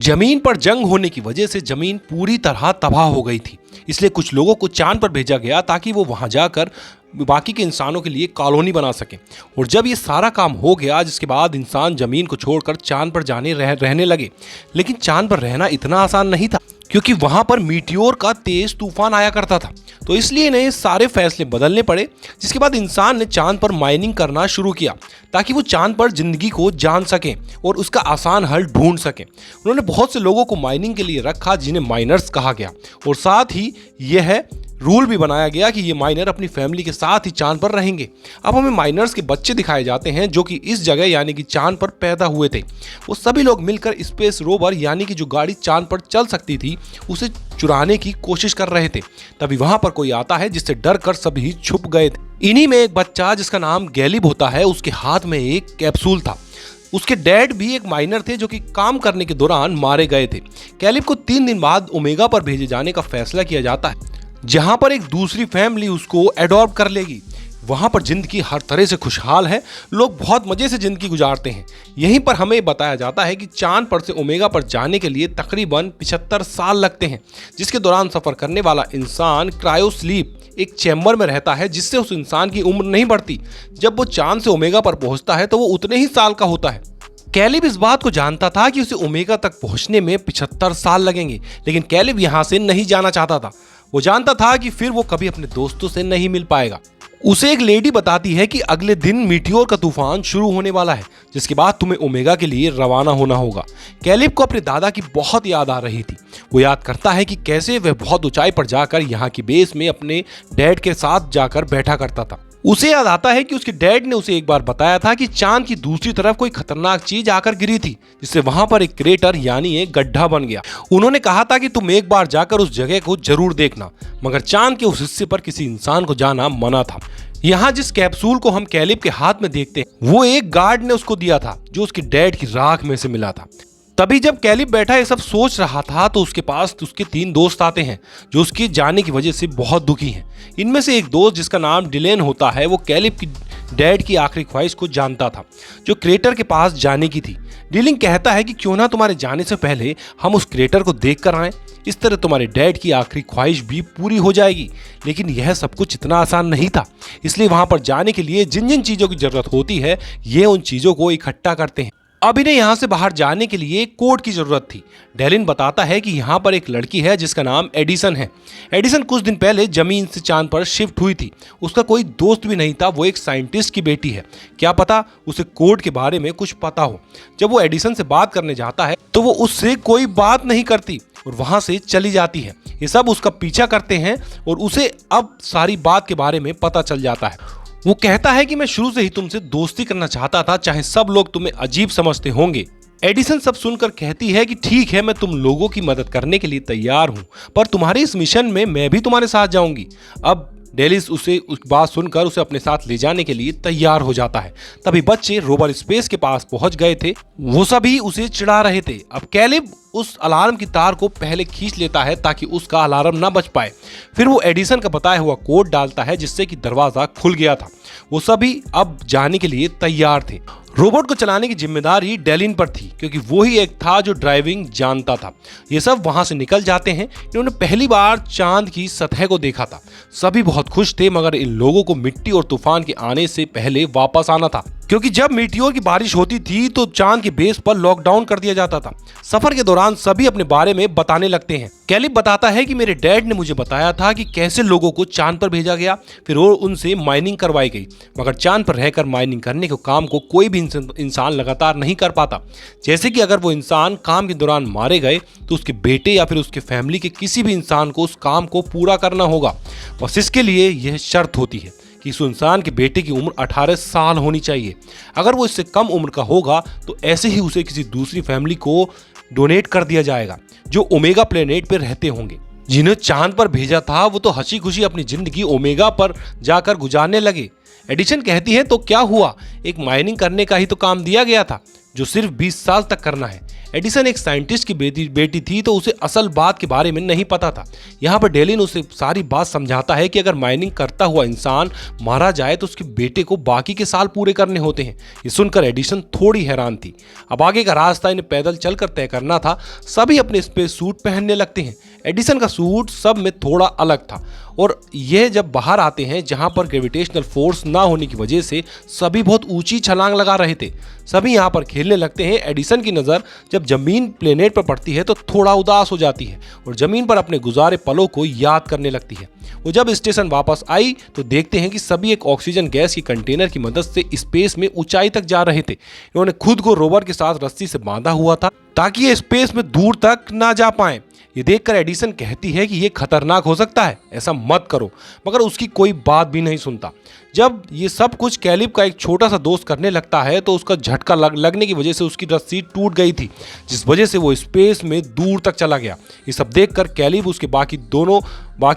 जमीन पर जंग होने की वजह से जमीन पूरी तरह तबाह हो गई थी। इसलिए कुछ लोगों को चांद पर भेजा गया ताकि वो वहां जाकर बाकी के इंसानों के लिए कॉलोनी बना सके। और जब ये सारा काम हो गया, जिसके बाद इंसान जमीन को छोड़कर चांद पर जाने रहने लगे। लेकिन चांद पर रहना इतना आसान नहीं था, क्योंकि वहां पर मीटियोर का तेज तूफान आया करता था। तो इसलिए इन्हें सारे फैसले बदलने पड़े। जिसके बाद इंसान ने चांद पर माइनिंग करना शुरू किया ताकि वो चांद पर जिंदगी को जान सकें और उसका आसान हल ढूंढ सकें। उन्होंने बहुत से लोगों को माइनिंग के लिए रखा, जिन्हें माइनर्स कहा गया। और साथ ही यह रूल भी बनाया गया कि ये माइनर अपनी फैमिली के साथ ही चांद पर रहेंगे। अब हमें माइनर्स के बच्चे दिखाए जाते हैं जो कि इस जगह यानी कि चांद पर पैदा हुए थे। वो सभी लोग मिलकर स्पेस रोवर यानी कि जो गाड़ी चांद पर चल सकती थी उसे चुराने की कोशिश कर रहे थे। तभी वहां पर कोई आता है, जिससे डर कर सभी छुप गए थे। इन्हीं में एक बच्चा जिसका नाम गैलिब होता है, उसके हाथ में एक कैप्सूल था। उसके डैड भी एक माइनर थे जो कि काम करने के दौरान मारे गए थे। कैलिब को 3 दिन बाद ओमेगा पर भेजे जाने का फैसला किया जाता है, जहां पर एक दूसरी फैमिली उसको एडॉप्ट कर लेगी। वहां पर जिंदगी हर तरह से खुशहाल है, लोग बहुत मजे से जिंदगी गुजारते हैं। यहीं पर हमें बताया जाता है कि चांद पर से ओमेगा पर जाने के लिए तकरीबन 75 साल लगते हैं, जिसके दौरान सफर करने वाला इंसान क्रायो स्लीप एक चैम्बर में रहता है, जिससे उस इंसान की उम्र नहीं बढ़ती। जब वो चांद से ओमेगा पर पहुंचता है तो वो उतने ही साल का होता है। कैलिब इस बात को जानता था कि उसे ओमेगा तक पहुंचने में 75 साल लगेंगे, लेकिन कैलिब यहां से नहीं जाना चाहता था। वो जानता था कि फिर वो कभी अपने दोस्तों से नहीं मिल पाएगा। उसे एक लेडी बताती है कि अगले दिन मीटियोर का तूफान शुरू होने वाला है, जिसके बाद तुम्हें ओमेगा के लिए रवाना होना होगा। कैलिब को अपने दादा की बहुत याद आ रही थी। वो याद करता है कि कैसे वह बहुत ऊंचाई पर जाकर यहाँ की बेस में अपने डैड के साथ जाकर बैठा करता था। उसे याद आता है कि उसके डैड ने उसे एक बार बताया था कि चांद की दूसरी तरफ कोई खतरनाक चीज आकर गिरी थी, जिससे वहां पर एक क्रेटर यानी एक गड्ढा बन गया। उन्होंने कहा था कि तुम एक बार जाकर उस जगह को जरूर देखना, मगर चांद के उस हिस्से पर किसी इंसान को जाना मना था। यहाँ जिस कैप्सूल को हम कैलिब के हाथ में देखते हैं, वो एक गार्ड ने उसको दिया था, जो उसके डैड की राख में से मिला था। तभी जब कैलिब बैठा ये सब सोच रहा था तो उसके पास उसके 3 दोस्त आते हैं, जो उसके जाने की वजह से बहुत दुखी हैं। इनमें से एक दोस्त जिसका नाम डिलेन होता है, वो कैलिब की डैड की आखिरी ख्वाहिश को जानता था, जो क्रेटर के पास जाने की थी। डिलेन कहता है कि क्यों ना तुम्हारे जाने से पहले हम उस क्रेटर को देख कर आएं, इस तरह तुम्हारे डैड की आखिरी ख्वाहिश भी पूरी हो जाएगी। लेकिन यह सब कुछ इतना आसान नहीं था, इसलिए वहां पर जाने के लिए जिन जिन चीजों की जरूरत होती है, ये उन चीजों को इकट्ठा करते हैं। अब इन्हें यहाँ से बाहर जाने के लिए कोड की जरूरत थी। डेलिन बताता है कि यहाँ पर एक लड़की है जिसका नाम एडिसन है। एडिसन कुछ दिन पहले जमीन से चांद पर शिफ्ट हुई थी। उसका कोई दोस्त भी नहीं था, वो एक साइंटिस्ट की बेटी है। क्या पता उसे कोड के बारे में कुछ पता हो। जब वो एडिसन से बात करने जाता है तो वो उससे कोई बात नहीं करती और वहां से चली जाती है। ये सब उसका पीछा करते हैं और उसे अब सारी बात के बारे में पता चल जाता है। वो कहता है कि मैं शुरू से ही तुमसे दोस्ती करना चाहता था, चाहे सब लोग तुम्हें अजीब समझते होंगे। एडिसन सब सुनकर कहती है कि ठीक है, मैं तुम लोगों की मदद करने के लिए तैयार हूं, पर तुम्हारे इस मिशन में मैं भी तुम्हारे साथ जाऊंगी। अब डेलिस उसे उस बात सुनकर उसे अपने साथ ले जाने के लिए तैयार हो जाता है। तभी बच्चे रोबर स्पेस के पास पहुंच गए थे। वो सभी उसे चिढ़ा रहे थे। अब कैलिब उस अलार्म की तार को पहले खींच लेता है ताकि उसका अलार्म ना बज पाए। फिर वो एडिसन का बताया हुआ कोड डालता है, जिससे कि दरवाजा खुल गया था। वो सभी अब जाने के लिए तैयार थे। रोबोट को चलाने की जिम्मेदारी डेलिन पर थी, क्योंकि वो ही एक था जो ड्राइविंग जानता था। ये सब वहां से निकल जाते हैं। इन्होंने पहली बार चांद की सतह को देखा था। सभी बहुत खुश थे, मगर इन लोगों को मिट्टी और तूफान के आने से पहले वापस आना था, क्योंकि जब मीटियोर की बारिश होती थी तो चांद के बेस पर लॉकडाउन कर दिया जाता था। सफर के दौरान सभी अपने बारे में बताने लगते हैं। कैलिब बताता है कि मेरे डैड ने मुझे बताया था कि कैसे लोगों को चांद पर भेजा गया, फिर उनसे माइनिंग करवाई गई, मगर चांद पर रहकर माइनिंग करने के काम को कोई भी इंसान लगातार नहीं कर पाता। जैसे कि अगर वो इंसान काम के दौरान मारे गए तो उसके बेटे या फिर उसके फैमिली के किसी भी इंसान को उस काम को पूरा करना होगा। बस इसके लिए यह शर्त होती है कि इस इंसान के बेटे की उम्र 18 साल होनी चाहिए। अगर वो इससे कम उम्र का होगा तो ऐसे ही उसे किसी दूसरी फैमिली को डोनेट कर दिया जाएगा, जो ओमेगा प्लेनेट पर रहते होंगे। जिन्हें चांद पर भेजा था वो तो हंसी खुशी अपनी जिंदगी ओमेगा पर जाकर गुजारने लगे। एडिशन कहती है तो क्या हुआ, एक माइनिंग करने का ही तो काम दिया गया था। जो सिर्फ 20 साल तक करना है। एडिसन एक साइंटिस्ट की बेटी थी, तो उसे असल बात के बारे में नहीं पता था। यहाँ पर डेलिन उसे सारी बात समझाता है कि अगर माइनिंग करता हुआ इंसान मारा जाए तो उसके बेटे को बाकी के साल पूरे करने होते हैं। ये सुनकर एडिसन थोड़ी हैरान थी। अब आगे का रास्ता इन्हें पैदल चलकर तय करना था। सभी अपने स्पेस सूट पहनने लगते हैं। एडिसन का सूट सब में थोड़ा अलग था और यह जब बाहर आते हैं जहां पर ग्रेविटेशनल फोर्स ना होने की वजह से सभी बहुत ऊंची छलांग लगा रहे थे। सभी यहां पर खेलने लगते हैं। एडिसन की नज़र जब जमीन प्लेनेट पर पड़ती है तो थोड़ा उदास हो जाती है और जमीन पर अपने गुजारे पलों को याद करने लगती है। वो जब स्टेशन वापस आई तो देखते हैं कि सभी एक ऑक्सीजन गैस की कंटेनर की मदद से स्पेस में ऊंचाई तक जा रहे थे। इन्होंने खुद को रोवर के साथ रस्सी से बांधा हुआ था ताकि ये स्पेस में दूर तक ना जा पाए। ये देखकर एडिसन कहती है कि ये खतरनाक हो सकता है, ऐसा मत करो, मगर उसकी कोई बात भी नहीं सुनता। जब ये सब कुछ कैलिब का एक छोटा सा दोस्त करने लगता है तो उसका झटका लगने की वजह से उसकी रस्सी टूट गई थी, जिस वजह से वो स्पेस में दूर तक चला गया। ये सब देखकर कैलिब उसके बाकी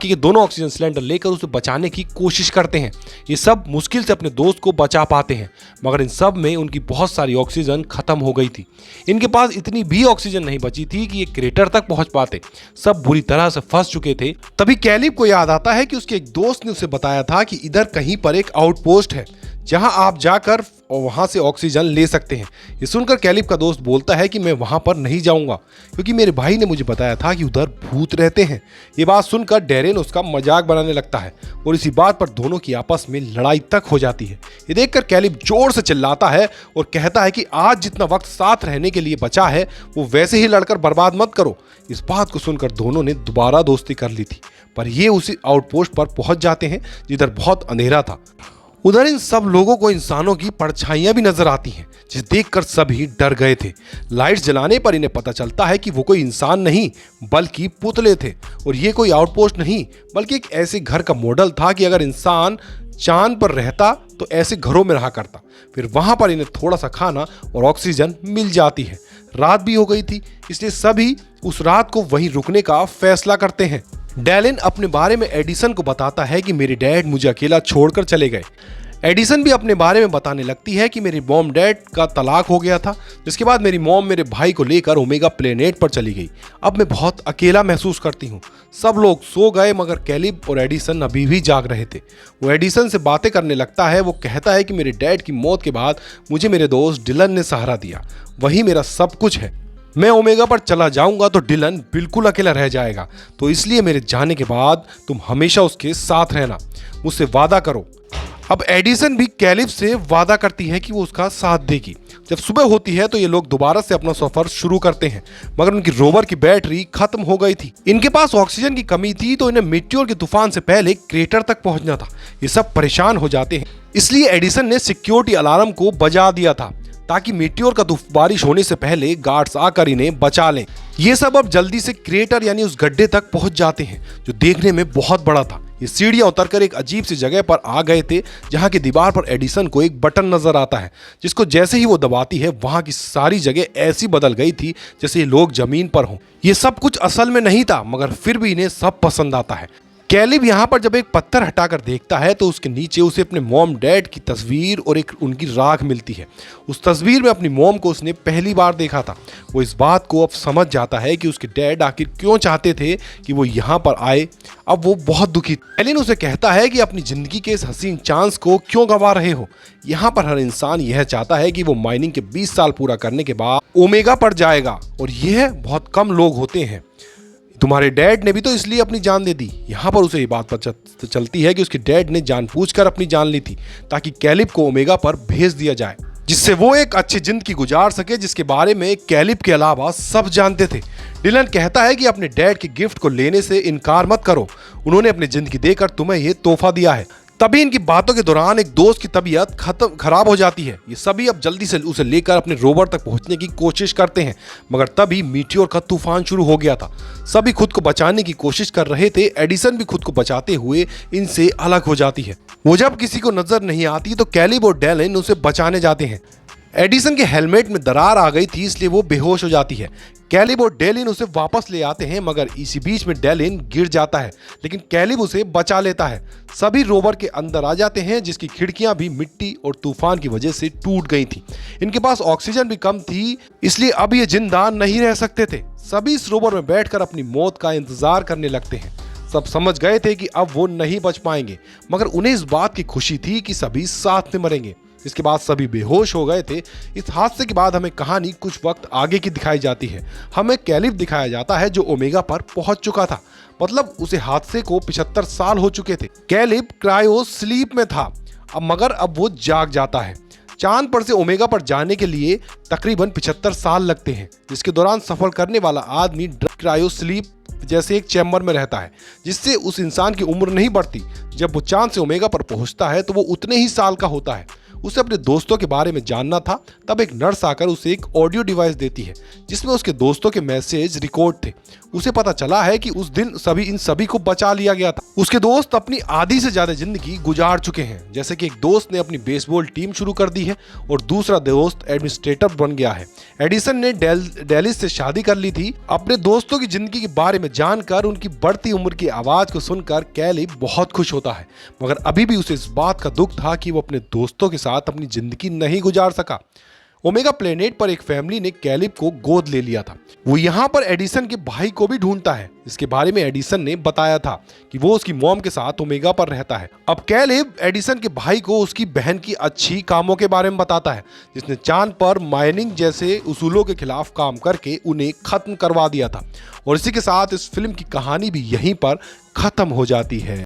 के दोनों ऑक्सीजन सिलेंडर लेकर उसे बचाने की कोशिश करते हैं। ये सब मुश्किल से अपने दोस्त को बचा पाते हैं, मगर इन सब में उनकी बहुत सारी ऑक्सीजन खत्म हो गई थी। इनके पास इतनी भी ऑक्सीजन नहीं बची थी कि ये क्रेटर तक पहुंच पाते। सब बुरी तरह से फंस चुके थे। तभी कैलिब को याद आता है कि उसके एक दोस्त ने उसे बताया था कि इधर कहीं पर एक आउटपोस्ट है जहां आप जाकर वहां से ऑक्सीजन ले सकते हैं। ये सुनकर कैलिब का दोस्त बोलता है कि मैं वहां पर नहीं जाऊंगा क्योंकि मेरे भाई ने मुझे बताया था कि उधर भूत रहते हैं। ये बात सुनकर डेरेन उसका मजाक बनाने लगता है और इसी बात पर दोनों की आपस में लड़ाई तक हो जाती है। ये देखकर कैलिब जोर से चिल्लाता है और कहता है कि आज जितना वक्त साथ रहने के लिए बचा है वो वैसे ही लड़कर बर्बाद मत करो। इस बात को सुनकर दोनों ने दोबारा दोस्ती कर ली थी, पर ये उसी आउटपोस्ट पर पहुंच जाते हैं जिधर बहुत अंधेरा था। उधर इन सब लोगों को इंसानों की परछाइयां भी नजर आती हैं, जिसे देखकर सभी डर गए थे। लाइट्स जलाने पर इन्हें पता चलता है कि वो कोई इंसान नहीं बल्कि पुतले थे और ये कोई आउटपोस्ट नहीं बल्कि एक ऐसे घर का मॉडल था कि अगर इंसान चांद पर रहता तो ऐसे घरों में रहा करता। फिर वहां पर इन्हें थोड़ा सा खाना और ऑक्सीजन मिल जाती है। रात भी हो गई थी, इसलिए सभी उस रात को वहीं रुकने का फैसला करते हैं। डेलिन अपने बारे में एडिसन को बताता है कि मेरे डैड मुझे अकेला छोड़कर चले गए। एडिसन भी अपने बारे में बताने लगती है कि मेरी मॉम डैड का तलाक हो गया था, जिसके बाद मेरी मॉम मेरे भाई को लेकर ओमेगा प्लेनेट पर चली गई। अब मैं बहुत अकेला महसूस करती हूँ। सब लोग सो गए मगर कैलिब और एडिसन अभी भी जाग रहे थे। वो एडिसन से बातें करने लगता है। वो कहता है कि मेरे डैड की मौत के बाद मुझे मेरे दोस्त डिलन ने सहारा दिया, वही मेरा सब कुछ है। मैं ओमेगा पर चला जाऊंगा तो डिलन बिल्कुल अकेला रह जाएगा, तो इसलिए मेरे जाने के बाद तुम हमेशा उसके साथ रहना, मुझसे वादा करो। अब एडिसन भी कैलिब से वादा करती है कि वो उसका साथ देगी। जब सुबह होती है तो ये लोग दोबारा से अपना सफर शुरू करते हैं, मगर उनकी रोवर की बैटरी खत्म हो गई थी। इनके पास ऑक्सीजन की कमी थी, तो इन्हें मीटियोर के तूफान से पहले क्रेटर तक पहुंचना था। ये सब परेशान हो जाते हैं, इसलिए एडिसन ने सिक्योरिटी अलार्म को बजा दिया था ताकि मीटियोर का बारिश होने से पहले गार्ड्स आकर इन्हें बचा लें। ये सब अब जल्दी से क्रेटर यानी उस गड्ढे तक पहुंच जाते हैं जो देखने में बहुत बड़ा था। ये सीढ़ियां उतरकर एक अजीब सी जगह पर आ गए थे जहां की दीवार पर एडिसन को एक बटन नजर आता है, जिसको जैसे ही वो दबाती है वहां की सारी जगह ऐसी बदल गई थी जैसे ये लोग जमीन पर हों। ये सब कुछ असल में नहीं था, मगर फिर भी इन्हें सब पसंद आता है। कैलिब यहाँ पर जब एक पत्थर हटाकर देखता है तो उसके नीचे उसे अपने मॉम डैड की तस्वीर और एक उनकी राख मिलती है। उस तस्वीर में अपनी मॉम को उसने पहली बार देखा था। वो इस बात को अब समझ जाता है कि उसके डैड आखिर क्यों चाहते थे कि वो यहाँ पर आए। अब वो बहुत दुखी। एलिन उसे कहता है कि अपनी जिंदगी के इस हसीन चांस को क्यों गंवा रहे हो। यहाँ पर हर इंसान यह चाहता है कि वो माइनिंग के 20 साल पूरा करने के बाद ओमेगा पर जाएगा, और यह बहुत कम लोग होते हैं। तुम्हारे डैड ने भी तो इसलिए अपनी जान दे दी। यहाँ पर उसे ये बात पता चलती है कि उसके डैड ने जानबूझकर अपनी जान ली थी ताकि कैलिब को ओमेगा पर भेज दिया जाए, जिससे वो एक अच्छी जिंदगी गुजार सके, जिसके बारे में कैलिब के अलावा सब जानते थे। डिलन कहता है कि अपने डैड के गिफ्ट को लेने से इनकार मत करो, उन्होंने अपनी जिंदगी देकर तुम्हें ये तोहफा दिया है। तभी इनकी बातों के दौरान एक दोस्त की तबीयत खराब हो जाती है। ये सभी अब जल्दी से उसे लेकर अपने रोवर तक पहुंचने की कोशिश करते हैं, मगर तभी मीटियोर का तूफान शुरू हो गया था। सभी खुद को बचाने की कोशिश कर रहे थे। एडिसन भी खुद को बचाते हुए इनसे अलग हो जाती है। वो जब किसी को नजर नहीं आती तो कैलिब और डेलिन उसे बचाने जाते हैं। एडिसन के हेलमेट में दरार आ गई थी, इसलिए वो बेहोश हो जाती है। कैलिब और डेलिन उसे वापस ले आते हैं, मगर इसी बीच में डेलिन गिर जाता है, लेकिन कैलिब उसे बचा लेता है। सभी रोवर के अंदर आ जाते हैं, जिसकी खिड़कियां भी मिट्टी और तूफान की वजह से टूट गई थी। इनके पास ऑक्सीजन भी कम थी, इसलिए अब ये जिंदा नहीं रह सकते थे। सभी इस रोवर में बैठकर अपनी मौत का इंतजार करने लगते हैं। सब समझ गए थे कि अब वो नहीं बच पाएंगे, मगर उन्हें इस बात की खुशी थी कि सभी साथ में मरेंगे। इसके बाद सभी बेहोश हो गए थे। इस हादसे के बाद हमें कहानी कुछ वक्त आगे की दिखाई जाती है। हमें कैलिब दिखाया जाता है जो ओमेगा पर पहुंच चुका था, मतलब उसे हादसे को 75 साल हो चुके थे। कैलिब क्रायो स्लीप में था, मगर अब वो जाग जाता है। चांद पर से ओमेगा पर जाने के लिए तकरीबन 75 साल लगते हैं, जिसके दौरान सफर करने वाला आदमी क्रायो स्लीप जैसे एक चैम्बर में रहता है, जिससे उस इंसान की उम्र नहीं बढ़ती। जब वो चांद से ओमेगा पर पहुंचता है तो वो उतने ही साल का होता है। उसे अपने दोस्तों के बारे में जानना था, तब एक नर्स आकर उसे एक ऑडियो डिवाइस देती है जिसमें उसके दोस्तों के मैसेज रिकॉर्ड थे। उसे पता चला है कि उस दिन इन सभी को बचा लिया गया था। उसके दोस्त अपनी आधी से ज्यादा जिंदगी गुजार चुके हैं, जैसे कि एक दोस्त ने अपनी बेसबॉल टीम शुरू कर दी है और दूसरा दोस्त एडमिनिस्ट्रेटर बन गया है। एडिसन ने डेलिस से शादी कर ली थी। अपने दोस्तों की जिंदगी के बारे में जानकर उनकी बढ़ती उम्र की आवाज को सुनकर कैलिब बहुत खुश होता है, मगर अभी भी उसे इस बात का दुख था कि वो अपने दोस्तों के साथ अपनी जिंदगी नहीं गुजार सका। ओमेगा प्लेनेट पर एक फैमिली ने कैलिब को गोद ले लिया था। वो यहाँ पर एडिसन के भाई को भी ढूंढता है, इसके बारे में एडिसन ने बताया था कि वो उसकी मॉम के साथ ओमेगा पर रहता है। अब कैलिब एडिसन के भाई को उसकी बहन की अच्छी कामों के बारे में बताता है, जिसने चांद पर माइनिंग जैसे उसूलों के खिलाफ काम करके उन्हें खत्म करवा दिया था। और इसी के साथ इस फिल्म की कहानी भी यहीं पर खत्म हो जाती है।